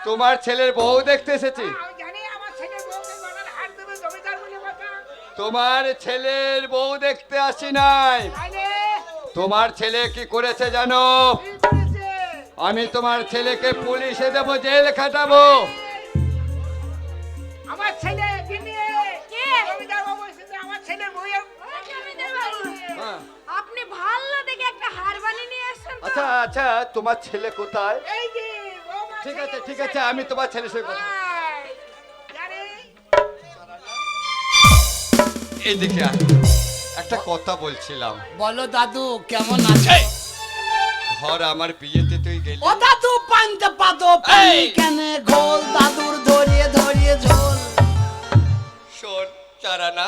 তোমার ছেলের বউ দেখতে এসেছি। তোমার ছেলের বউ দেখতে আসি নাই। তোমার ছেলে কি করেছে জানো? আমি তোমার ছেলেকে পুলিশে দেবো, জেল খাটাবো। আমার ছেলে আপনি ভালো দেখে একটা হার বানিয়ে নিয়ে এসেছেন। আচ্ছা আচ্ছা, তোমার ছেলে কোথায়? ঠিক আছে ঠিক আছে, আমি তোমার ছেলের সঙ্গে কথা। এইদিকে আয়। একটা কথা বলছিলাম। বলো দাদু কেমন আছে? ঘর আমার বিয়েতে তুই গেলি। ও দাদু পান্তে পাতো পানি কেনে ঘোল দাদুর ধরিয়ে ধরিয়ে ঝোল। শোন চারানা,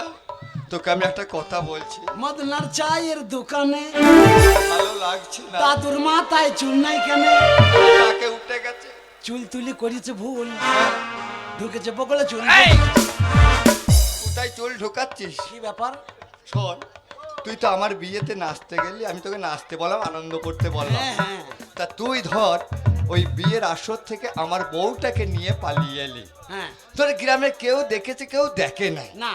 তোকে আমি একটা কথা বলছি। মদনার চায়ের দোকানে ভালো লাগছে না। দাদুর মাথায় চুল নাই কেন? তাকে উঠে গেছে। চুল তুলি করেছে ভুল, ঢুকেছে বগলে চুল। কোথায় চুল ঢোকাচ্ছিস? কি ব্যাপার? শোন, তুই তো আমার বিয়েতে নাচতে গেলি, আমি তোকে নাচতে বললাম, আনন্দ করতে বললাম। হ্যাঁ হ্যাঁ তা তুই ধর ওই বিয়ের আসর থেকে আমার বউটাকে নিয়ে পালিয়ে এলি। হ্যাঁ। তোর গ্রামে কেউ দেখেছে, কেউ দেখে নাই। না,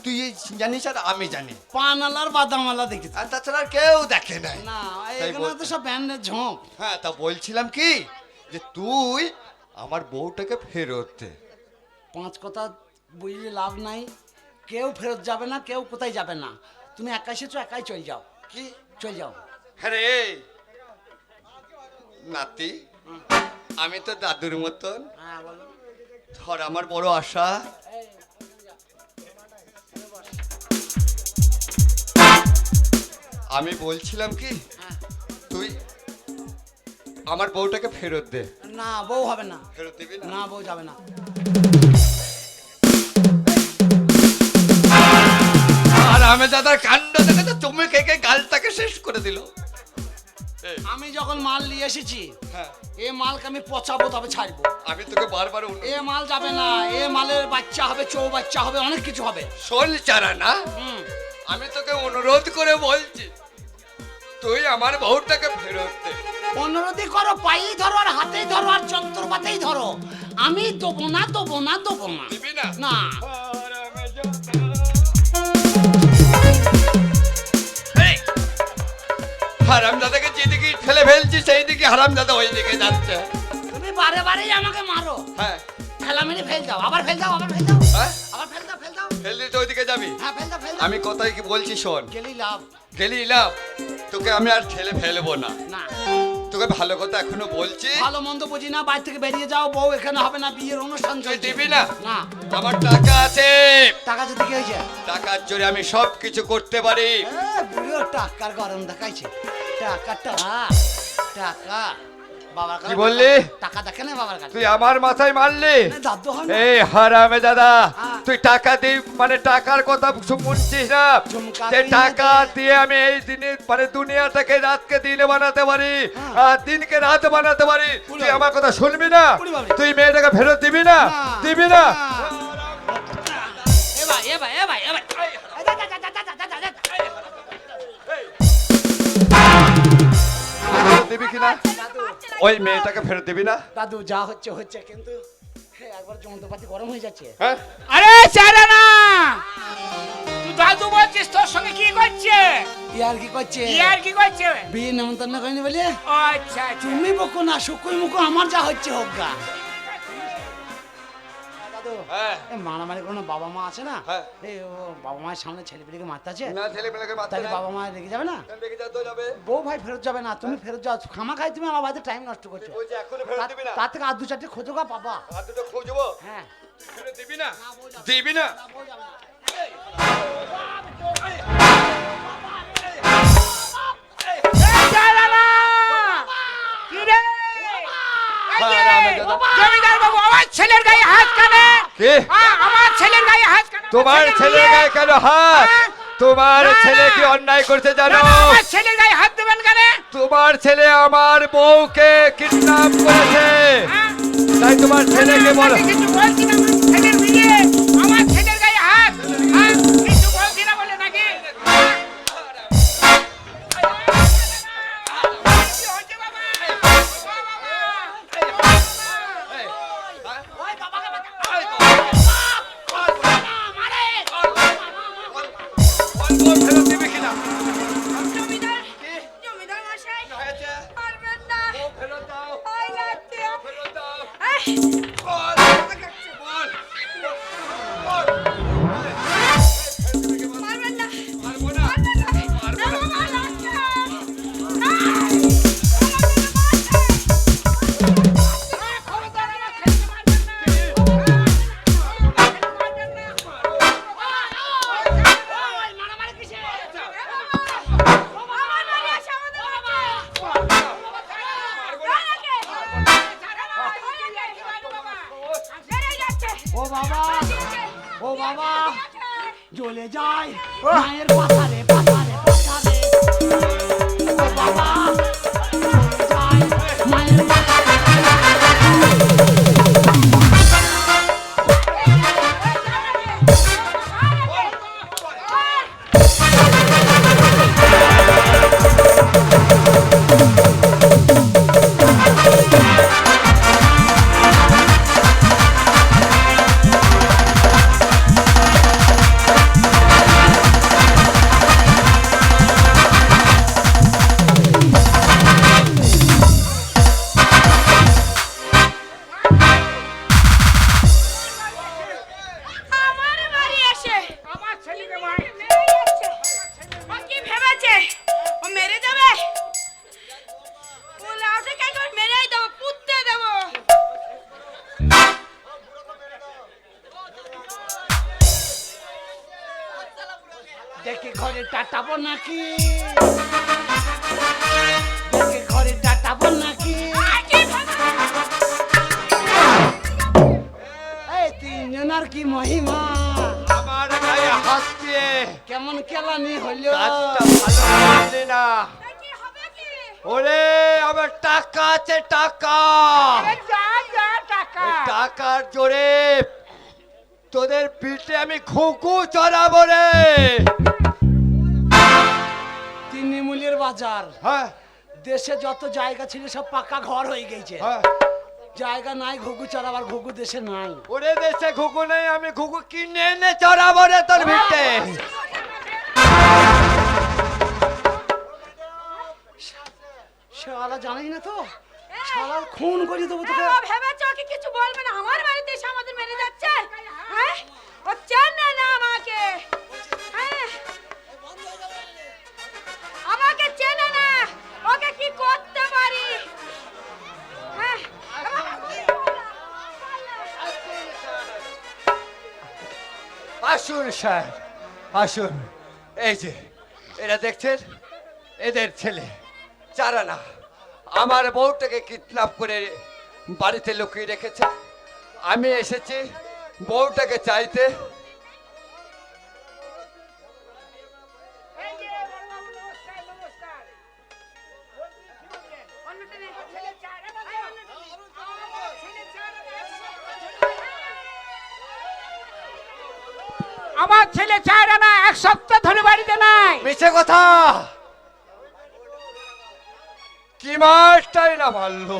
তুই জানিস আর আমি জানি। পানালার বাদামালা দেখেছি। আর তাছাড়া আর কেউ দেখে নাই। না, তাই এখানে তো বলছি। সব ব্যান্ডের ঝোঁক। হ্যাঁ, তা বলছিলাম কি যে তুই আমার বউটাকে ফেরত দে। পাঁচ কথা বুঝলে লাভ নাই। কেউ ফেরত যাবে না, কেউ কোথায় যাবে না। তুমি একা এসেছো, একাই চল যাও। কি? চল যাও। হ্যাঁ রে নাতি, আমি তো দাদুর মতন। হ্যাঁ বলো। ধর আমার বড় আশা, আমি বলছিলাম কি হ্যাঁ। তুই আমার বউটাকে ফেরত দে। না, বউ হবে না। ফেরত দিবি না? না, বউ যাবে না। আর আমি দাদার কাণ্ড দেখে তো তুমি কে গালটাকে শেষ করে দিল। আমি যখন মাল নিয়ে এসেছি, হ্যাঁ, এ মালকে আমি পচাবো তবে ছাড়বো। আমি তোকে বারবার এ মাল যাবে না। এ মালের বাচ্চা হবে, চৌ বাচ্চা হবে, অনেক কিছু হবে। শোন চারা না, হুম। আমি তোকে অনুরোধ করে বলছি, তুই আমার বউটাকে ফেরত দে। অনুরোধই করো, পায়েই ধরো আর হাতেই ধরো আর যন্ত্রপাতেই ধরো। আমি দেবো না, দেবো না, দেবো না। দিবি না? না। হারামদাদাকে যেদিকে ফেলে ফেলছি সেই দিকে হারামদাদা ওই দিকে যাচ্ছে। তুমি বারে বারেই আমাকে মারো। হ্যাঁ ফেলা মেরে ফেল দাও, আবার ফেল দাও, আবার ফেল দাও, হ্যাঁ, আবার ফেল দাও, ফেল দাও। ফেললি তো ওইদিকে যাবি। হ্যাঁ, ফেল দাও, ফেল দাও। আমি কথাই কি বলছি শোন, গেলেই লাভ। গেলি লাভ, তোকে আমি আর ঠেলে ফেলবো না। না, তোকে ভালো কথা এখনো বলছি, ভালো মন্দ বুঝি না, বাইরে থেকে বেরিয়ে যাও। বউ এখানে হবে না, বিয়ের অনুষ্ঠান তুই চলছে। দিবি না? না। আমার টাকা আছে, টাকা যদি কি হয়েছে? টাকার জোরে আমি সব কিছু করতে পারি। বুড়ো টাকার গরম দেখাইছে। টাকা টাকা টাকা বাবার কি বললি? টাকা দেখে না বাবার কাছে। তুই আমার মাথায় মারলি? দাদু হয় না। এই হারামে দাদা, হ্যাঁ। তুই টাকা দিই মানে টাকার কথা শুনছিস না? ঝুমকা যে দিয়ে টাকা দে। দিয়ে আমি এই দিনে মানে দুনিয়াটাকে রাতকে দিনে বানাতে পারি, হ্যাঁ। আর দিনকে রাত বানাতে পারি। তুই বাবা। আমার কথা শুনবি না? উড়ি বাবা। তুই মেয়েটাকে ফেরত দিবি না? দিবি না? এ ভাই, এ ভাই, এ ভাই, এ ভাই। ফেরত দিবি কিনা? ওই মেয়েটাকে ফেরত দিবি না? দাদু যা হচ্ছে হচ্ছে, কিন্তু একবার যন্ত্রপাতি গরম হয়ে যাচ্ছে। হ্যাঁ, আরে চারা না, তুই দাদু বলছিস, তোর সঙ্গে কি করছে? ইয়ার কি করছে? ইয়ার কি করছে? বিয়ে নেমন্তন্ন করেনি বলে ও আচ্ছা আচ্ছা। তুমি বকো না, শুকুই মুখো, আমার যা হচ্ছে হোক গা। দাদু, হ্যাঁ। এ মারামারি কোনো বাবা মা আছে না? হ্যাঁ। এই ও বাবা মায়ের সামনে ছেলে পেলেকে মারতে আছে, না ছেলে মেয়েকে মারতে তাহলে নাই। বাবা মা রেগে যাবে না? রেখে যা তো যাবে। বউ ভাই ফেরত যাবে না, তুমি ফেরত যাও। খামা খাই তুমি আমার বাড়িতে টাইম নষ্ট করছো। বলছি এখনো ফেরত দিবি না? তার থেকে আর দু চারটে খোঁজো গা পাবা। হাত দুটো খুঁজবো, হ্যাঁ। ফেরত দিবি না? দিবি না? চারা না, কি রে? হারামে দাদা। জমিদার বাবু, আমার ছেলের গায়ে হাত কেনে? কে? আমার ছেলের গায়ে হাত কেন? তোমার ছেলের গায়ে কেন হাত? হ্যাঁ? তোমার না, ছেলে না। কি অন্যায় করতে না, জানো? না, আমার ছেলের গায়ে হাত দেবেন কেন? তোমার ছেলে আমার বউকে কিডন্যাপ করেছে, হ্যাঁ? তাই তোমার ছেলেকে বলো। আমি কিছু বলছি না, আমার ছেলের বিয়ে, আমার ছেলের গায়ে হাত, হ্যাঁ? কিছু বলছি না বলে নাকি? হ্যাঁ? কি হয়েছে বাবা? ও বাবা! বল, বল, বল। মারবেন না মারবো না, মারবো না। দেবো মার ও বাবা, ও বাবা, জ্বলে যায় মায়ের পাথারে পাথারে পাথারে। ও বাবা, জ্বলে যায় মায়ের পাথারে। আমার বাড়ি এসে আমার ছেলেকে মার। মেরে যাচ্ছে। ও কি ভেবেছে ও মেরে যাবে? ও লাউতে কে করে মেরেই দেবো, পুঁততে দেবো। দেখে ঘরে টাটাবো নাকি? দেখে ঘরে টাটাবো নাকি? আর কি ভেবে- এই তিনজনের কি মহিমা, আমার গায়ে হাত দিয়ে কেমন কেলানি হলো। কাজটা ভালো করলি না। কি হবে কি? ওরে আমার টাকা আছে, টাকা। আরে যা যা টাকা। এই টাকার জোরে তোদের পিঠে আমি ঘুঘু চড়াবো রে। তৃণমূলের বাজার, হ্যাঁ, দেশে যত জায়গা ছিল সব পাকা ঘর হয়ে গেছে। হ্যাঁ। জায়গা নাই ঘুঘু চড়াবার, ঘুঘু দেশে নাই। ওরে দেশে ঘুঘু নেই, আমি ঘুঘু কিনে এনে চড়াবো রে তোর ভিটে। শালা জানাই না তো, শালা খুন করে দেবো তোকে। ও ভেবেছে ওকে কিছু বলবে না, আমার বাড়িতে এসে আমাদের মেরে যাচ্ছে। হ্যাঁ ও চেনে না আমাকে। হ্যাঁ আমাকে চেনে না, ওকে কি করতে পারি। হ্যাঁ আসুন স্যার, আসুন। এই যে এরা দেখছেন, এদের ছেলে চারানা আমার বউটাকে কিডন্যাপ করে বাড়িতে লুকিয়ে রেখেছে। আমি এসেছি বউটাকে চাইতে। এই যে বড়বাবু, নমস্কার, নমস্কার। বলছি কি বলছেন? অন্যটা নে। ছেলে চার আনা দাও। আমার ছেলে চার আনা একশো। আমার ছেলে চার আনা এক সপ্তাহ ধরে বাড়িতে নাই। মিছে কথা, কি মাছটাই না মারলো।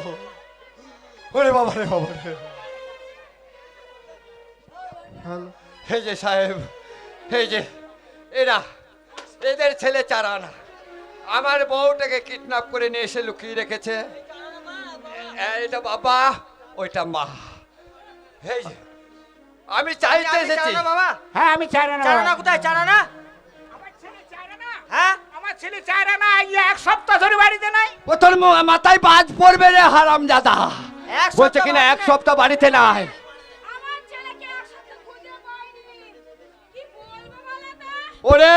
ওরে বাবা রে, বাবা রে। এই যে সাহেব, এই যে এরা, এদের ছেলে চারানা আমার বউটাকে কিডন্যাপ করে নিয়ে এসে লুকিয়ে রেখেছে। এটা বাবা, ওইটা মা। এই যে আমি চাইতে এসেছি। হ্যাঁ আমি চার আনা। চারানা কোথায়? চারানা? আমার ছেলে চার আনা। হ্যাঁ? আমার ছেলে চার আনা এই এক সপ্তাহ ধরে বাড়িতে নাই। ও তোর মাথায় বাজ পড়বে রে হারাম দাদা। এক বলছে সপ্তাহ কিনা এক বাড়িতে? সপ্তাহ বাড়িতে নাই। আমার ছেলেকে একসাথে খুঁজে পাইনি, কি বলবো বলে তো? ওরে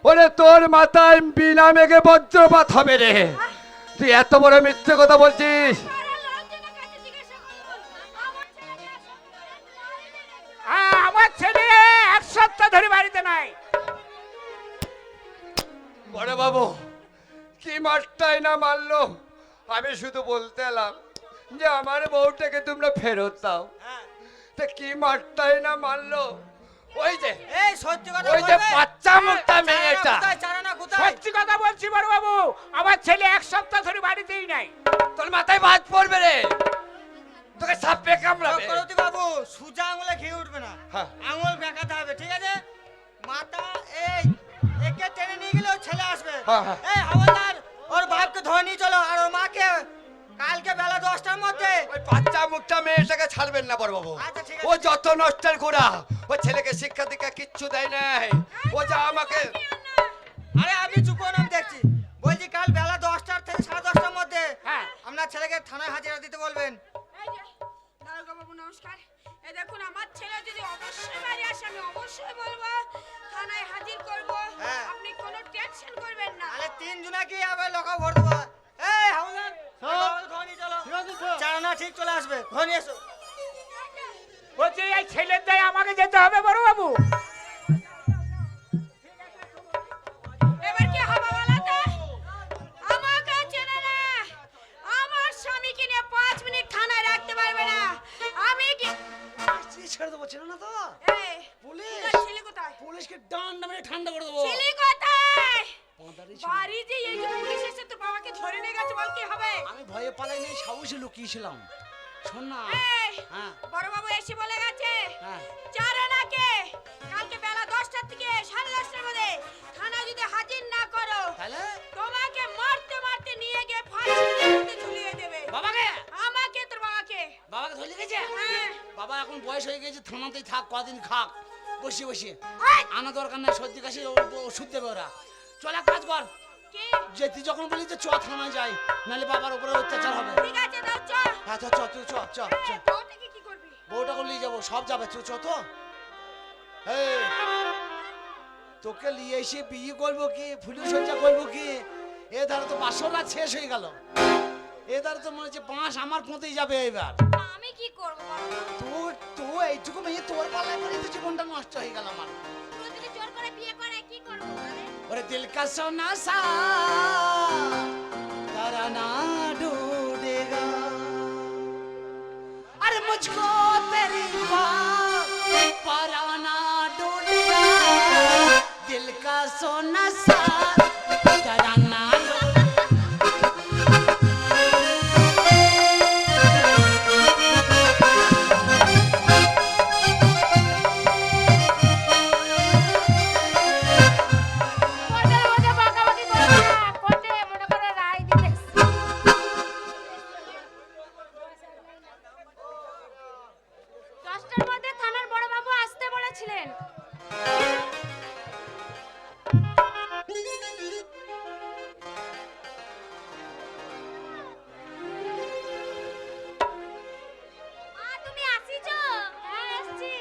ওরে তোর মাথায় বিনা মেঘে বজ্রপাত হবে রে। তুই এত বড় মিথ্যে কথা বলছিস। পাড়ার লোকজনের কাছে জিজ্ঞাসা করুন, আমার ছেলেকে একসাথে হ্যাঁ আমার ছেলে এক সপ্তাহ ধরে বাড়িতে নাই। বড় বাবু, কি মারটাই না মারলো। আমি শুধু বলতে এলাম যে আমার বউটাকে তোমরা ফেরত দাও। তা কি মারটাই না মারলো। ওই যে এই সত্যি কথা ওই যে বলবে? বাচ্চা মুখটা মেয়েটা। কোথায়? চারানা কোথায়? সত্যি কথা বলছি বড়বাবু, আমার ছেলে এক সপ্তাহ ধরে বাড়িতেই নাই। তোর মাথায় বাজ পড়বে রে, তোকে সাপে কামড়াবে। চক্রবর্তী বাবু, সুজা আঙুলে ঘি উঠবে না, হ্যাঁ। আঙুল বেঁকাতে হবে, ঠিক আছে? মাথা এই একে টেনে নিয়ে গেলে ওর ছেলে আসবে। হ্যাঁ, হ্যাঁ। এই হাওলদার, ওর বাপকে ধরে নিয়ে চলো আর ওর মাকে কালকে বেলা 10টার মধ্যে। ওই বাচ্চা মুখটা মেয়েটাকে ছাড়বেন না বড় বাবু। আচ্ছা, ঠিক ও আছে। যত নষ্টের গোড়া, ও ছেলেকে শিক্ষা দীক্ষা কিচ্ছু দেয় নাই। ও যা আমাকে আরে আমি চুপ করে নাম দেখছি। বলছি কাল বেলা 10টার থেকে 10:30টার মধ্যে হ্যাঁ। আপনার ছেলেকে থানায় হাজিরা দিতে বলবেন। এই যে দারোগা বাবু নমস্কার। এই দেখুন আমার ছেলে যদি অবশ্যই বাড়ি আসে আমি অবশ্যই বলবো থানায় হাজির করব। হ্যাঁ। আপনি কোনো টেনশন করবেন না। আরে 3 জনাকে আবার লোকা ভর দেবো। এই হাওলার ধনি চলো। চারানা ঠিক চলে আসবে। ধনি এসো। বলছি এই ছেলের দায় আমাকে যেতে হবে বড় বাবু। এবার কি হবে বলো তো? আমাকে চেনে না। আমার স্বামীকে নিয়ে 5 মিনিট থানায় রাখতে পারবে না। আমি কি ছেড়ে দেবো, ছিল না তো এই পুলিশ। তোর ছেলে কোথায়? পুলিশকে ডান্ডা মেরে ঠান্ডা করে দেবো। ছেলে কোথায়? পাঁদারি ছিল। বাড়ি যে এই যে পুলিশ এসে তোর বাবাকে ধরে নিয়ে গেছে বল কি হবে? আমি ভয়ে পালাই নাই, সাহসে লুকিয়েছিলাম। শোন না। এই হ্যাঁ বড় বাবু এসে বলে গেছে হ্যাঁ চারানাকে কালকে বেলা 10টা থেকে 10:30টার মধ্যে থানা যদি হাজির না করো তাহলে তোমাকে মারতে মারতে নিয়ে গিয়ে ফাঁসিতে ঝুলিয়ে দেবে। বাবাকে আমাকে তোর বাবাকে। বাবাকে ধরে গেছে। হ্যাঁ। বাবা এখন বয়স হয়ে গেছে, থানাতেই থাক, কদিন খাক বসে বসে। এই, আনা দরকার নাই, সর্দি কাশি ওষুধ দেবে ওরা। চল এক কাজ কর, কি? যেতে যখন বলি যে চ থানায় যাই, নাহলে বাবার উপরে অত্যাচার হবে। ঠিক আছে দাও চল। হ্যাঁ চ চ তুই চ চ চ। এই, ওটাকে কি করবি? বউটাকে নিয়ে যাবো, সব যাবে, চ চ তো। এই, তোকে নিয়ে এসে বিয়ে করবো কি ফুলি সজ্জা করবো কি? এ ধারে তো বাসর রাত শেষ হয়ে গেল। এ ধারে তো মনে হচ্ছে বাঁশ আমার পোঁতেই যাবে এবার। আমি কি করব বল? তোর তো এইটুকু মেয়ে তোর পাল্লায় পড়ে তো জীবনটা নষ্ট হয়ে গেল আমার। তুই যদি জোর করে বিয়ে করে কি করব তাহলে? ওরে দিল কা সোনা সা তারানা ढूंढेगा अरे मुझको तेरी बात पराना ढूंढेगा दिल का सोना सा ताराना কোর্টের মধ্যে বকাবকি করবে না। কোর্টে মনে করে রায় দিতেছে। 10টার মধ্যে থানার বড় বাবু আসতে বলেছিলেন। মা তুমি আসিছো? হ্যাঁ আসছি।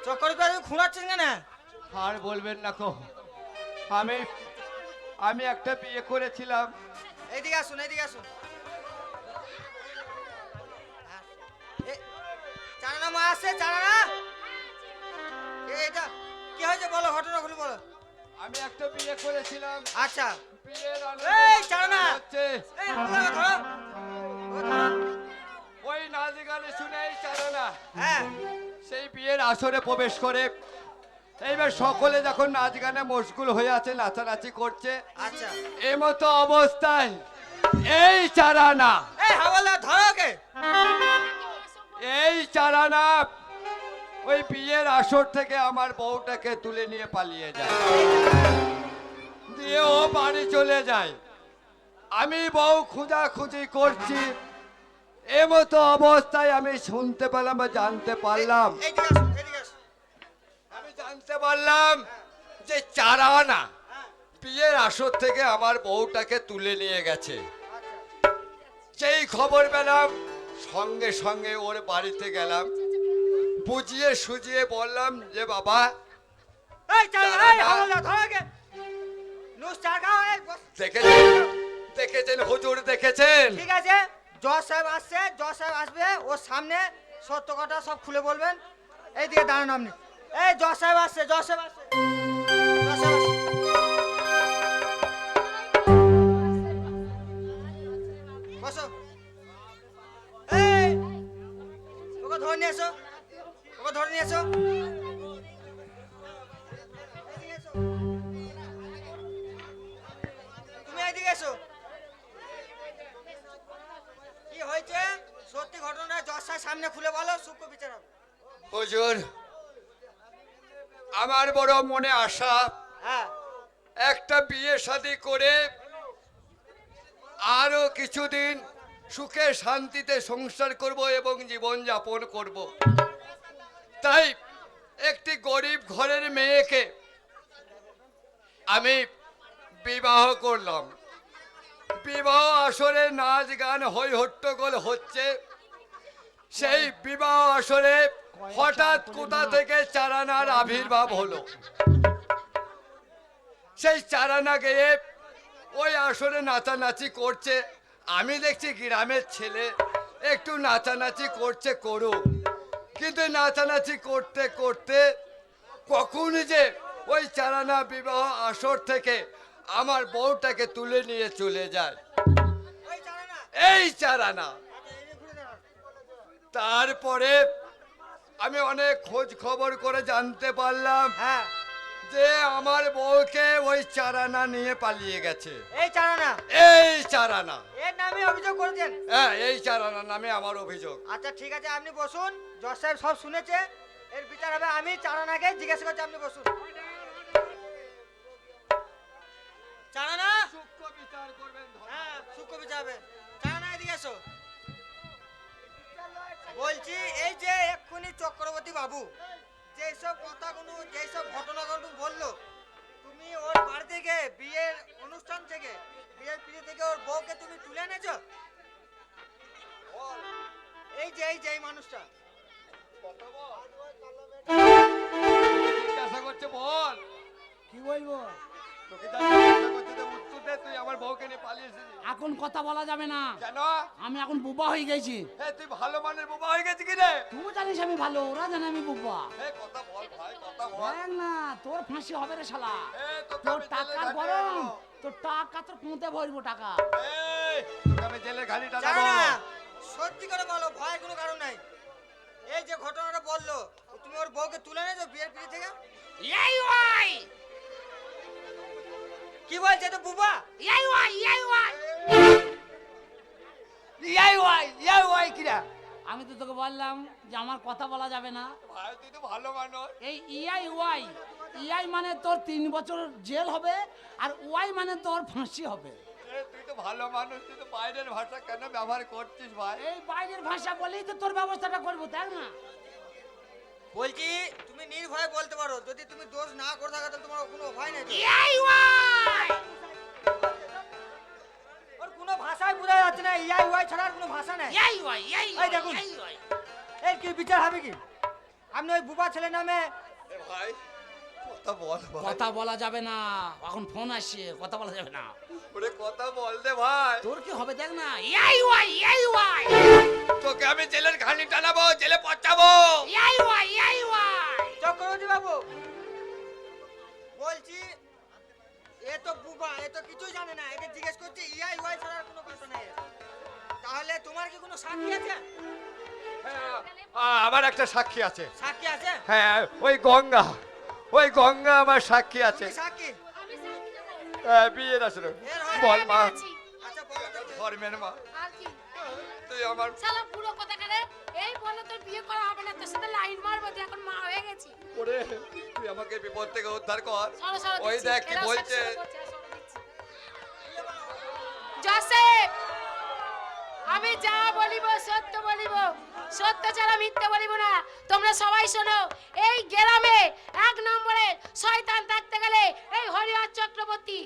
চক্কর করে খুঁড়াচ্ছেন কেন? আর বলবেন না কো। আমি আমি একটা বিয়ে করেছিলাম। এইদিকে আসুন, এইদিকে আসুন। চারানা মা আসছে, চারানা। এটা কি হয়েছে বলো, ঘটনাগুলো বলো। আমি একটা বিয়ে করেছিলাম। আচ্ছা। বিয়ের এই, ছাড়ো না। হচ্ছে এই হাওলাকে ধরো। ওই নাচ গানে শুনেই চারো না। হ্যাঁ। সেই বিয়ের আসরে প্রবেশ করে এইবার সকলে যখন নাচ গানে মশগুল হয়ে আছে, নাচানাচি করছে, আচ্ছা। এই মতো অবস্থায় এই চারানা এই হাওলা ধরো ওকে। এই চারানা ওই বিয়ের আসর থেকে আমার বউটাকে তুলে নিয়ে পালিয়ে যায়, দিয়ে ও বাড়ি চলে যায়। আমি বউ খুঁজাখুঁজি করছি, এমতো অবস্থায় আমি শুনতে পেলাম বা জানতে পারলাম, এইদিকে আসুন, এইদিকে আসুন। আমি জানতে পারলাম যে চারানা বিয়ের আসর থেকে আমার বউটাকে তুলে নিয়ে গেছে। যেই খবর পেলাম সঙ্গে সঙ্গে ওর বাড়িতে গেলাম, বুঝিয়ে সুজিয়ে বললাম যে বাবা এই চারানা, এই হাওলা ধরো ওকে। নুস চা খাও, এই বস। দেখেছেন হুজুর, দেখেছেন? ঠিক আছে, জজ সাহেব আসছে, জজ সাহেব আসবে, ওর সামনে সত্য কথা সব খুলে বলবেন। এইদিকে দাঁড়ান আপনি। এই জজ সাহেব আসছে, জজ সাহেব আসছে, জজ সাহেব আসছে। বসো। এই ওকে ধরে নিয়ে এসো, ওকে ধরে নিয়ে এসো। এদিকে এসো। তুমি এদিকে এসো। কি হয়েছে সত্যি ঘটনা জজ সাহেব সামনে খুলে বলো, সূক্ষ্ম বিচার হবে। হুজুর, আমার বড় মনে আশা হ্যাঁ, একটা বিয়ে শাদী করে আরো কিছুদিন সুখে শান্তিতে সংসার করব এবং জীবন যাপন করব। তাই একটি গরিব ঘরের মেয়েকে আমি বিবাহ করলাম। বিবাহ আসরে নাচ গান হই হট্টগোল হচ্ছে। সেই বিবাহ আসরে হঠাৎ কোথা থেকে চারানার আবির্ভাব হলো। সেই চারানা গেয়ে ওই আসরে নাচানাচি করছে। আমি দেখছি গ্রামের ছেলে একটু নাচানাচি করছে, করুক, কিন্তু নাচানাচি করতে করতে কখন যে ওই চারানা বিবাহ আসর থেকে আমার বউটাকে তুলে নিয়ে চলে যায় ওই জানে না। এই চারানা। আচ্ছা, এই যে ঘুরে দাঁড়াও। তারপরে আমি অনেক খোঁজ খবর করে জানতে পারলাম হ্যাঁ, যে আমার বউকে ওই চারানা নিয়ে পালিয়ে গেছে। এই জানে না। এই চারানা, এর নামে অভিযোগ করেছেন। হ্যাঁ, এই চারানা নামে আমার অভিযোগ। আচ্ছা ঠিক আছে, আপনি বসুন। জজ সাহেব সব শুনেছে, এর বিচার হবে। আমি চারানাকে জিজ্ঞাসা করছি, আপনি বসুন। চারানা, সূক্ষ্ম বিচার করবেন। হ্যাঁ সূক্ষ্ম বিচার হবে। চারানা এদিকে এসো। বলছি এই যে এক্ষুনি চক্রবর্তী বাবু যেসব কথাগুলো, যেসব ঘটনাগুলো বললো, তুমি ওর বাড়ি থেকে বিয়ের অনুষ্ঠান থেকে, বিয়ের পিড়ি থেকে ওর বউকে তুমি তুলে এনেছো? এই যে এই মানুষটা। জিজ্ঞাসা করছে, বল কি বলবো? তোকে যা জিজ্ঞাসা করছে তো উত্তর দে। তুই আমার বউকে নিয়ে পালিয়ে এসেছিস এখন কথা বলা যাবে না, কেন? আমি এখন বুবা হয়ে গেছি। হ্যাঁ, তুই ভালো মানের বোবা হয়ে গেছিস কি রে? তুই জানিস আমি ভালো, ওরা জানে আমি বুবা। এই কথা বল ভাই, কথা বল। দেখ না, তোর ফাঁসি হবে রে শালা। এই তোকে তোর আমি জেলে টাকার ঘানি গরম, টানাবো। তোর টাকা তোর পুঁতে ভরবো টাকা। এই তোকে আমি জেলে ঘানি টানাবো। চারানা, সত্যি করে বলো, ভয় কোনো কারণ নাই। এই যে ঘটনাটা বললো, তুমি ওর বউকে তুলে এনেছো বিয়ের পিড়ি থেকে? এই ওই, কি বলছে তো বুবা? এই ওই, এই ওই। ইয়াই ওয়াই কিরা? আমি তো তোকে বললাম যে আমার কথা বলা যাবে না। ভাই তুই তো ভালো মানুষ। এই ইআই ওয়াই, ইআই মানে তোর 3 বছর জেল হবে, আর ওয়াই মানে তোর ফাঁসি হবে। তুই তো ভালো মানুষ, তুই তো বাইরের ভাষা কেন ব্যবহার করছিস ভাই? এই বাইরের ভাষা বলেই তো তোর ব্যবস্থাটা করবো, দেখ না। বলছি তুমি নির্ভয়ে বলতে পারো, যদি তুমি দোষ না করে থাকো তাহলে তোমার কোনো ভয় নেই তো? ইআই ওয়াই, ওর কোনো ভাষাই বোঝা যাচ্ছে না, ইয়াই ওয়াই ছাড়া আর কোনো ভাষা নেই। ইআই ওয়াই, এই এই দেখুন। এই ওয়াই। এর কি বিচার হবে কি? আপনি ওই বুবা ছেলের নামে এ ভাই কথা বল ভাই। কথা বলা যাবে না, এখন ফোন আসছে, কথা বলা যাবে না। ওরে কথা বল দে ভাই। তোর কি হবে দেখ না। ইআই ওয়াই, এই ওয়াই, তোকে আমি জেলের ঘানি টানাবো, জেলে পচাবো। ইআই ওয়াই, এই ওয়াই। চক্রবর্তী বাবু বলছি, এ তো বুবা, এ তো কিছুই জানে না। একে জিজ্ঞেস করছি ইয়াই ওয়াই ছাড়া আর কোনো কথা নেই। তাহলে তোমার কি কোনো সাক্ষী আছে? হ্যাঁ, আমার একটা সাক্ষী আছে। সাক্ষী আছে? হ্যাঁ, ওই গঙ্গা আমার সাক্ষী আছে। তুমি সাক্ষী? হ্যাঁ, বিয়ের আসলে এর হয়? বল মা, আচ্ছা বলো দেখি। ধর্মের মা, আর কি তুই আমার শালা পুরো কথা কারে এই বলে তোর বিয়ে করা হবে না, তোর সাথে লাইন মারবো, তুই এখন মা হয়ে গেছি। ওরে, তুই আমাকে বিপদ থেকে উদ্ধার কর। সরো সরো ওই দিচ্ছি, দেখ কি এরাও বলছে। সরো করছে, সরো দিচ্ছি। জোসেফ, আমি যা বলিব সত্য বলিব, সত্য ছাড়া মিথ্যে বলিব না। তোমরা সবাই শোনো, এই গ্রামে 1 নম্বরে শয়তান থাকতে গেলে এই হরিহর চক্রবর্তী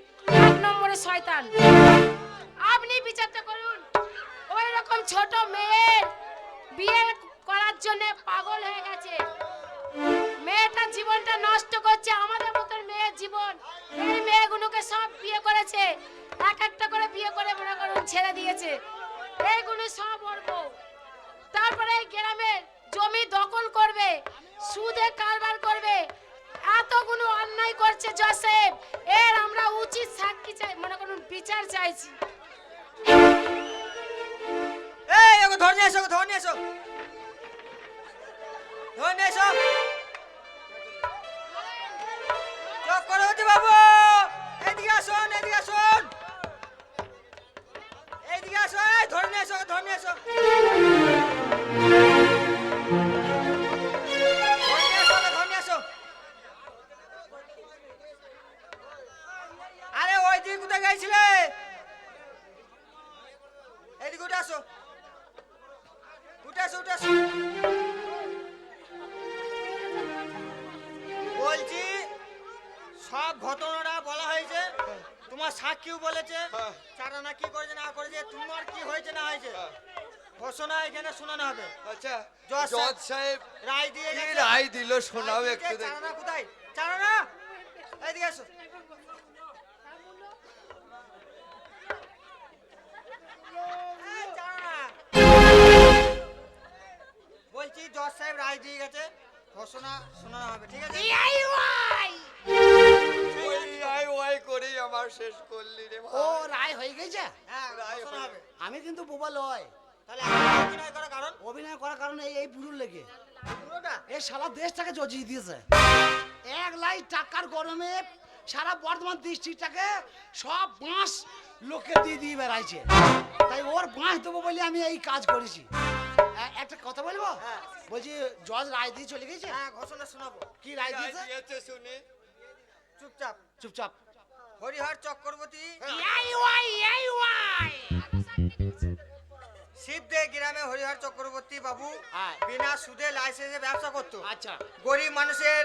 1 নম্বরে শয়তান। আপনি বিচারটা করুন। ওই রকম ছোট মেয়ের বিয়ে করার জন্য পাগল হয়ে গেছে। মেয়েটার জীবনটা নষ্ট করছে, আমাদের মতন মেয়ের জীবন। এই মেয়েগুলোকে সব বিয়ে করেছে, এক একটা করে বিয়ে করে মনে করুন ছেড়ে দিয়েছে। এইগুলো সব ওর বউ। তারপরে এই গ্রামের জমি দখল করবে, সুদে কারবার করবে, এতগুলো অন্যায় করছে জোসেফ। এর আমরা উচিত সাক্ষী চাই, মনে করুন বিচার চাইছি। এই ওকে ধরে নিয়ে এসো, ওকে ধরে নিয়ে এসো। নিয়ে এসো ধর নিয়ে এসো আরে ওই দিকে কোথায় গেছিলে এইদিকে উঠে আসো উঠে আসো উঠে আসো বলছি সব ঘটনাটা বলা হয়েছে তোমার সাক্ষীও বলেছে চারানা কি করেছে না করেছে তোমার কি হয়েছে না হয়েছে ঘোষণা এখানে শোনানো হবে আচ্ছা জজ জজ সাহেব রায় দিয়ে কি গেছে রায় দিল শোনাও রায় একটু দিয়েছে, দেখি। চারানা কোথায় চারানা এইদিকে এসো এই চারানা। বলছি জজ সাহেব রায় দিয়ে গেছে ঘোষণা শোনানো হবে ঠিক আছে এই ওয়াই ওই আই ওয়াই করেই আমার শেষ করলি রে ও ভাই। রায় হয়ে গেছে হ্যাঁ রায় ঘোষণা হয়ে হবে আমি কিন্তু বোবা লয় তাহলে আপনি অভিনয় করার কারণ অভিনয় করার কারণে এই বুড়োর লেগে পুরোটা এই সারা দেশটাকে জজিয়ে দিয়েছে 1 লাখ টাকার গরমে সারা বর্ধমান ডিস্ট্রিক্টটাকে সব বাঁশ লোকে দিয়ে দিয়ে বেড়াইছে তাই ওর বাঁশ দেবো বলে আমি এই কাজ করেছি একটা কথা বলবো হ্যাঁ। বলছি জজ রায় দিয়ে চলে গেছে হ্যাঁ ঘোষণা শোনাবো কি রায় রায় দিয়েছে দিয়েছে শুনি চুপচাপ চুপচাপ হরিহর চক্রবর্তী এই ওয়াই এই ওয়াই শিবদে গ্রামে হরিহর চক্রবর্তী বাবু হ্যাঁ। বিনা সুদে লাইসেন্সে ব্যবসা করতো আচ্ছা গরিব মানুষের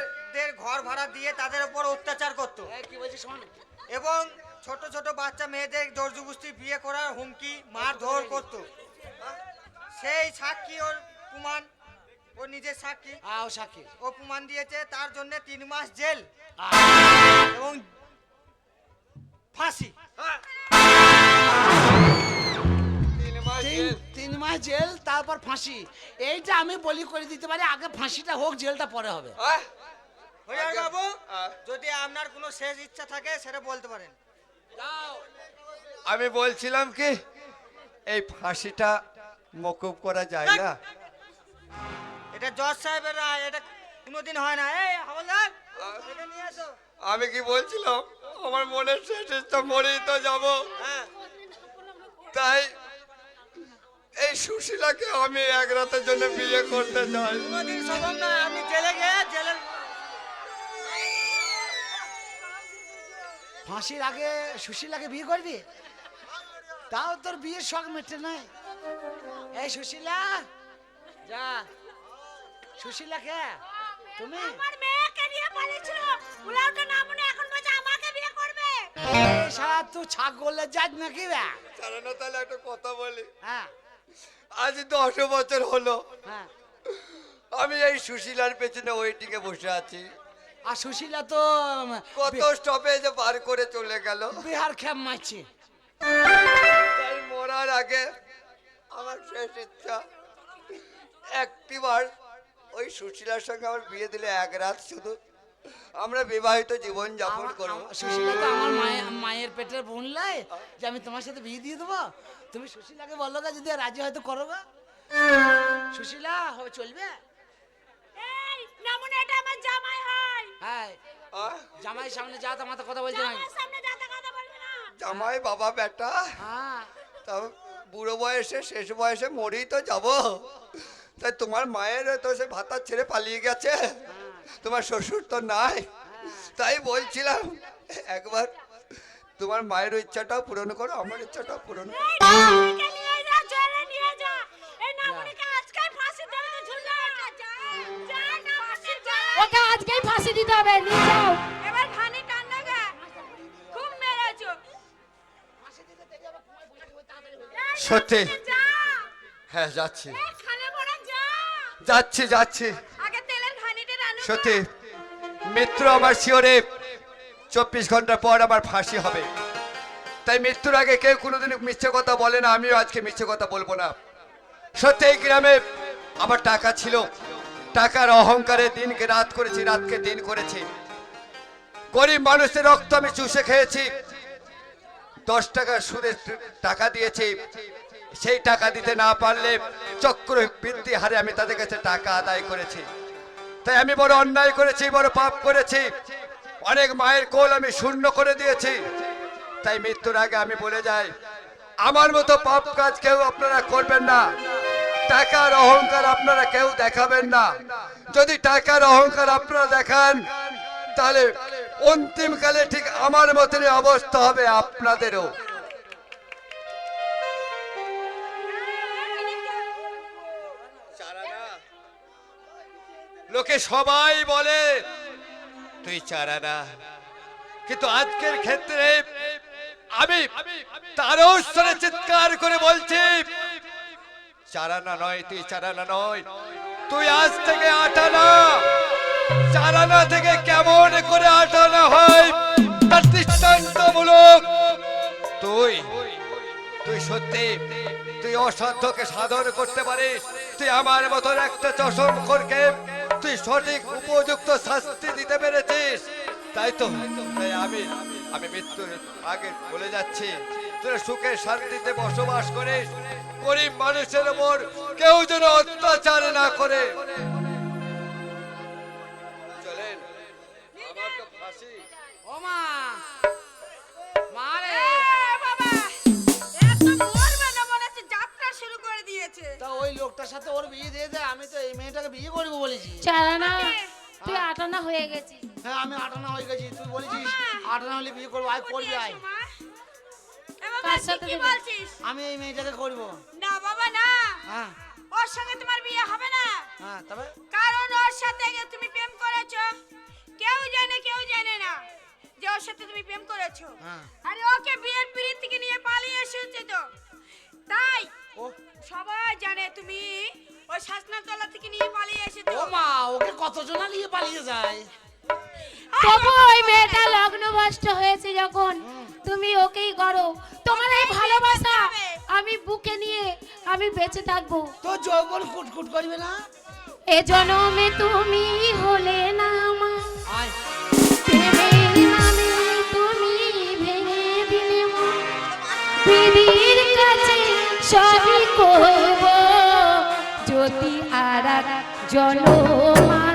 ঘর ভাড়া দিয়ে তাদের উপর অত্যাচার করতো এই কি বলছিস শোন এবং ছোট ছোট বাচ্চা মেয়েদের জোরজবস্তি বিয়ে করার হুমকি মারধর করতো সেই সাক্ষী ওর প্রমাণ ও নিজের সাক্ষী আও সাক্ষী ও প্রমাণ দিয়েছে তার জন্য 3 মাস জেল এবং ফাঁসি 3 মাস জেল। 3 মাস জেল তারপর ফাঁসি এইটা আমি বলি করে দিতে পারি আগে ফাঁসিটা হোক জেলটা পরে হবে আহ, হরিহর আগে- বাবু আহ। যদি আপনার কোনো শেষ ইচ্ছা থাকে সেটা বলতে পারেন আমি বলছিলাম কি এই ফাঁসিটা মকুব করা যায় না এটা জজ সাহেবের রায় এটা কোনোদিন হয় না এই হাওলদার এটা নিয়ে এসো আমি কি বলছিলাম আমার মনের শেষ ইচ্ছা মরেই তো যাব হ্যাঁ তাই এই সুশীলাকে আমি এক রাতের জন্য বিয়ে করতে চাই কোনোদিন সম্ভব নয় আপনি জেলে গিয়ে জেলের ফাঁসির আগে সুশীলাকে বিয়ে করবি তাও তোর বিয়ের শখ মেটে নাই এই সুশীলা যা সুশীলা কে তুমি আমার মেয়েকে নিয়ে পালিয়েছিল উলাউটা না মনে এখন বলছে আমাকে বিয়ে করবে এই সারা তুই ছাগলের জাত নাকি বে চালানো তাহলে একটা কথা বলি হ্যাঁ আজ 10 বছর হলো হ্যাঁ আমি এই সুশীলার পেছনে ওয়েটিংয়ে বসে আছি আর সুশীলা তো কত স্টপেজে পার করে চলে গেল বিহার খেপ মারছে তাই মরার আগে আমার শেষ ইচ্ছা একটিবার ওই সুশীলার সঙ্গে আমার বিয়ে দিলে এক রাত শুধু আমরা বিবাহিত জীবন যাপন করবো সুশীলা তো আমার মায়ের পেটের বোন লাই যে আমি তোমার সাথে বিয়ে দিয়ে দেবো তুমি সুশীলাকে বলো গা যদি রাজি হয়তো করো গা সুশীলা হবে চলবে এই না মনে এটা আমার জামাই হয় হ্যাঁ আহ, জামাই সামনে যা তোমার তো কথা বলতে নাই জামাইয়ের সামনে যাতে কথা বলবি না জামাই বাবা বেটা হ্যাঁ তা বুড়ো বয়সে শেষ বয়সে মরেই তো যাবো তাই তোমার মায়ের তো সে ভাতা ছেড়ে পালিয়ে গেছে তোমার শ্বশুর তো নাই তাই বলছিলাম একবার তোমার মায়ের ইচ্ছাটাও পূরণ করো আমার ইচ্ছাটাও পূরণ করো এই নামুনিকে নিয়ে যা জেলে নিয়ে যা এই নামুনিকে আজকে ফাঁসি দেবে তো ঝুলবে যা নামুনি যা ওকে আজকেই ফাঁসি দিতে হবে নিয়ে যাও এবার খানি কান্না গা খুব মেরেছো সত্যি যা হ্যাঁ যাচ্ছি এই খালে পড়া যা যাচ্ছি যাচ্ছি আগে তেলের ঘানিটা রান্না সত্যি মৃত্যু আমার শিওরে 24 ঘন্টা পর আমার ফাঁসি হবে তাই মৃত্যুর আগে কেউ কোনোদিন মিথ্যে কথা বলে না আমিও আজকে মিথ্যে কথা বলবো না সত্যি এই গ্রামে আমার টাকা ছিল টাকার অহংকারে দিনকে রাত করেছি রাতকে দিন করেছি গরিব মানুষের রক্ত আমি চুষে খেয়েছি 10 টাকা সুদে টাকা দিয়েছি সেই টাকা দিতে না পারলে চক্রবৃদ্ধি হারে আমি তাদের কাছে টাকা আদায় করেছি তাই আমি বড় অন্যায় করেছি বড় পাপ করেছি অনেক মায়ের কোল আমি শূন্য করে দিয়েছি তাই মৃত্যুর আগে আমি বলে যাই আমার মতো পাপ কাজ কেউ আপনারা করবেন না। টাকার অহংকার আপনারা কেউ দেখাবেন না। যদি টাকার অহংকার আপনারা দেখান তাহলে অন্তিমকালে ঠিক আমার মতনই অবস্থা হবে আপনাদেরও। লোকে সবাই বলে তুই চারা না, কিন্তু আজকের ক্ষেত্রে আমি তারও স্তরে চিৎকার করে বলছি চারানা নয়, তুই চারানা নয়, তুই আজ থেকে আটানা। চারানা থেকে কেমন করে আটানা হয় তার দৃষ্টান্তমূলক তুই তুই সত্যি তুই অসাধ্যকে সাধন করতে পারিস। তুই আমার মতন একটা চশমখোরকে তুই সঠিক উপযুক্ত শাস্তি দিতে পেরেছিস। তাই তো তাই আমি মৃত্যুর আগে বলে যাচ্ছি তোরা সুখে শান্তিতে বসবাস করিস, গরিব মানুষের উপর কেউ যেন অত্যাচার না করে। চলেন, আমার তো ফাঁসি। ও মা, মা রে, বাবা এত মরবে না মনে হচ্ছে যাত্রা শুরু করে দিয়েছে। তা ওই লোকটার সাথে ওর বিয়ে দিয়ে দে, আমি তো এই মেয়েটাকে বিয়ে করবো বলেছি। চারানা তুই আটানা হয়ে গেছিস। হ্যাঁ আমি আটানা হয়ে গেছি, তুই বলেছিস আটানা হলে বিয়ে করবো, আয় করবি আয়। কার সাথে কি দেবে? বলছিস? আমি এই মেয়েটাকে করবো। না বাবা না, হ্যাঁ ওর সঙ্গে তোমার বিয়ে হবে না, হ্যাঁ, তবে কারণ ওর সাথে তুমি প্রেম করেছো। কেউ জানে না যে ওর সাথে তুমি প্রেম করেছো। হ্যাঁ। আরে ওকে বিয়ের পিড়ি থেকে নিয়ে পালিয়ে এসেছে তো, তাই ও সবাই জানে তুমি ওই শাসনাতলা থেকে নিয়ে পালিয়ে এসেছো। ও মা, ওকে কতজনা নিয়ে পালিয়ে যায়। তবু ওই মেয়েটা লগ্নভ্রষ্ট হয়েছে যখন তুমি ওকেই করো। তোমার এই ভালোবাসা আমি বুকে নিয়ে আমি বেঁচে থাকবো। তো যৌবন কুটকুট করবে না? এ জনমে তুমি হলে না আমার, আয় প্রেমের নামে তুমি ভেঙে দিলে মন। পৃথিবীর কাছে সবই করব যদি আর এক জনম